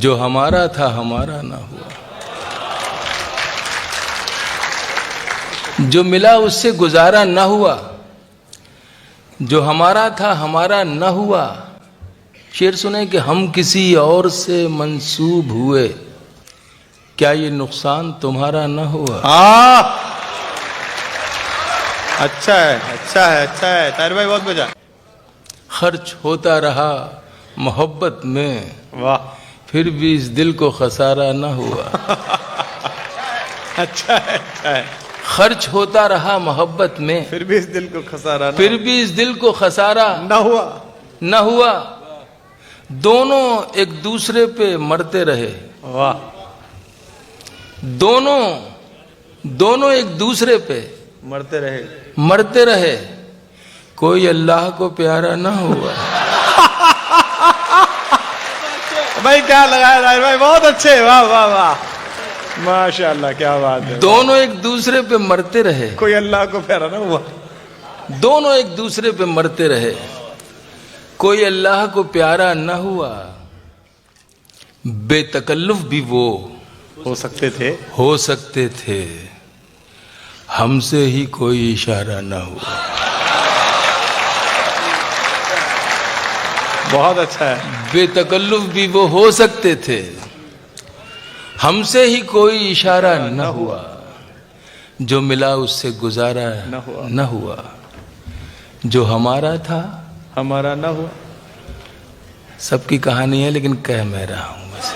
جو ہمارا تھا ہمارا نہ ہوا، جو ملا اس سے گزارا نہ ہوا، جو ہمارا تھا ہمارا نہ ہوا۔ شعر سنیں کہ ہم کسی اور سے منسوب ہوئے، کیا یہ نقصان تمہارا نہ ہوا؟ ہاں اچھا ہے، اچھا ہے، اچھا ہے طاہر بھائی، بہت بجا۔ خرچ ہوتا رہا محبت میں، واہ، پھر بھی اس دل کو خسارہ نہ ہوا۔ اچھا ہے، اچھا ہے، خرچ ہوتا رہا محبت میں، پھر بھی اس دل کو خسارہ پھر بھی اس دل کو خسارہ نہ ہوا۔ نہ ہوا۔ دونوں ایک دوسرے پہ مرتے رہے، واہ، دونوں ایک دوسرے پہ مرتے رہے، مرتے رہے، کوئی اللہ کو پیارا نہ ہوا۔ بھائی کیا لگایا طاہر بھائی، بہت اچھے، واہ واہ واہ، ماشاء اللہ، کیا بات ہے۔ دونوں ایک دوسرے پہ مرتے رہے، کوئی اللہ کو پیارا نہ ہوا۔ دونوں ایک دوسرے پہ مرتے رہے، کوئی اللہ کو پیارا نہ ہوا۔ بے تکلف بھی وہ ہو سکتے تھے، ہو سکتے تھے، ہم سے ہی کوئی اشارہ نہ ہوا۔ بہت اچھا ہے۔ بے تکلف بھی وہ ہو سکتے تھے، ہم سے ہی کوئی اشارہ نہ ہوا، جو ملا اس سے گزارا نہ ہوا، جو ہمارا تھا ہمارا نہ ہوا۔ سب کی کہانی ہے لیکن کہہ میں رہا ہوں بس۔